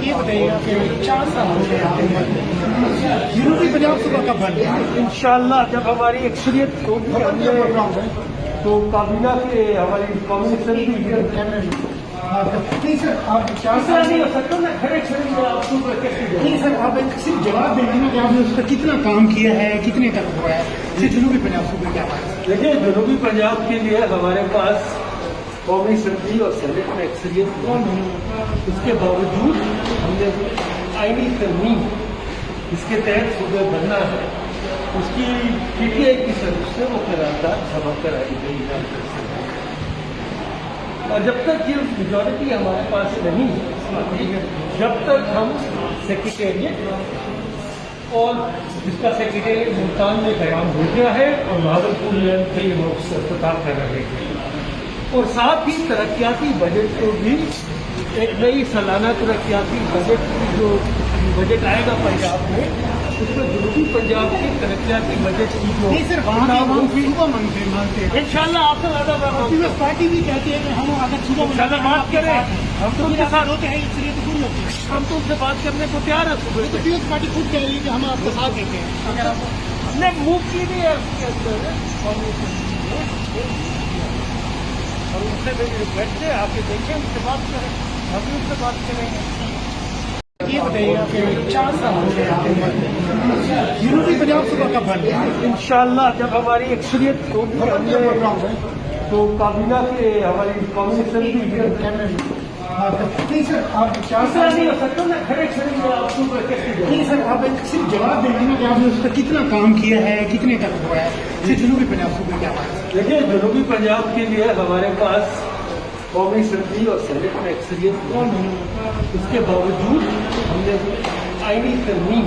یہ بتائیے کہ 4 سال ہو گئے جنوبی پنجاب صوبہ کب بن گیا؟ انشاءاللہ جب ہماری اکثریت ہوگی ہم نے تو کابینہ کے ہماری قومی اسمبلی نہیں سر، آپ 4 سال نہیں ہو سکتا نا کھڑے آپ کو نہیں سر، آپ ایک صرف جواب دیں گے نا کہ آپ نے اس پر کتنا کام کیا ہے، کتنے تک ہوا ہے صرف جنوبی پنجاب صوبے کیا بات ہے؟ دیکھیے جنوبی پنجاب کے لیے ہمارے پاس قومی اسمبلی اور سینٹ میں اکثریت ہے، اس کے باوجود ہم نے آئینی ترمیم اس کے تحت صوبے بننا ہے، اس کی پی ٹی آئی کی طرف سے وہ قرارداد جمع کرائی گئی ہے، اور جب تک یہ میجورٹی ہمارے پاس نہیں ہے جب تک ہم سیکریٹریٹ اور جس کا سیکریٹریٹ ملتان میں قیام ہو گیا ہے اور بہاولپور میں کئی لوگ افتتاح کر رہے ہیں، اور ساتھ ہی ترقیاتی بجٹ کو بھی ایک نئی سالانہ ترقیاتی بجٹ کی جو بجٹ آئے گا پنجاب میں اس میں جنوبی پنجاب کی ترقیاتی بجٹ کی جو نہیں سر، وہاں کے عوام صوبہ مانگتے ہیں انشاءاللہ آپ سے زیادہ پیپلز پارٹی بھی کہتی ہے کہ ہم اگر صوبہ زیادہ بات کریں ہم تو ان کے ساتھ ہوتے ہیں اکثریت پوری ہوتی ہے، ہم تو ان سے بات کرنے کو تیار ہے صبح تو پیپلز پارٹی خود کہہ رہی ہے کہ ہم آپ کے ساتھ دیتے ہیں اگر آپ ہم نے موو کی بھی ہے اس کے اندر اور ان سے میری ریکویسٹ ہے آپ یہ دیکھیں ان سے بات کریں ہم بھی ان سے بات کریں گے یہ بتائیے کہ 4 سال ہو گئے جنوبی پنجاب صوبہ کب بن گیا؟ انشاءاللہ جب ہماری اکثریت ہوگی ہم نے تو کابینہ کے ہماری قومی اسمبلی نہیں سر، آپ 4 سال نہیں ہو سکتا نا کھڑے آپ کو نہیں سر، آپ ایک صرف جواب دیں گے نا کہ آپ نے اس پر کتنا کام کیا ہے، کتنے تک ہوا ہے صرف جنوبی پنجاب صوبے کیا بات ہے؟ دیکھیے جنوبی پنجاب کے لیے ہمارے پاس قومی اسمبلی اور سینٹ میں اکثریت ہے، اس کے باوجود ہم نے آئینی ترمیم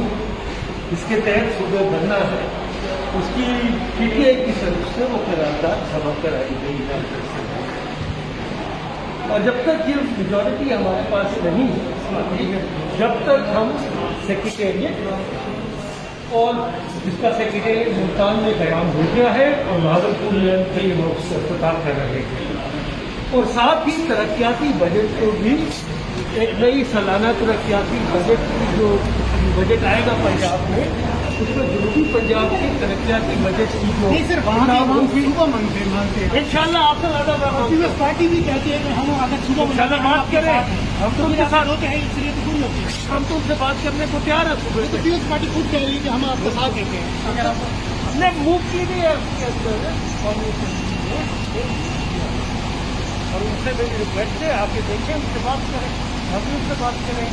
اس کے تحت صوبے بننا ہے، اس کی پی ٹی آئی کی طرف سے وہ قرارداد جمع کرائی گئی ہے، اور جب تک یہ میجورٹی ہمارے پاس نہیں ہے جب تک ہم سیکریٹریٹ اور جس کا سیکریٹریٹ ملتان میں قیام ہو گیا ہے اور بہاولپور میں کئی لوگ افتتاح کر رہے ہیں، اور ساتھ ہی ترقیاتی بجٹ کو بھی ایک نئی سالانہ ترقیاتی بجٹ کی جو بجٹ آئے گا پنجاب میں اس میں جنوبی پنجاب کی ترقیاتی بجٹ کی جو نہیں سر، وہاں کے عوام صوبہ مانگتے ہیں انشاءاللہ آپ سے زیادہ پیپلز پارٹی بھی کہتی ہے کہ ہم اگر صوبہ زیادہ بات کریں ہم تو ان کے ساتھ ہوتے ہیں اکثریت پوری ہوتی ہے، ہم تو ان سے بات کرنے کو تیار ہے صبح تو پیپلز پارٹی خود کہہ رہی ہے کہ ہم آپ کے ساتھ دیتے ہیں اگر آپ ہم نے موو کی بھی ہے اس کے اندر اور ان سے میری ریکویسٹ ہے آپ یہ دیکھیں ان سے بات کریں ہم بھی ان سے بات کریں گے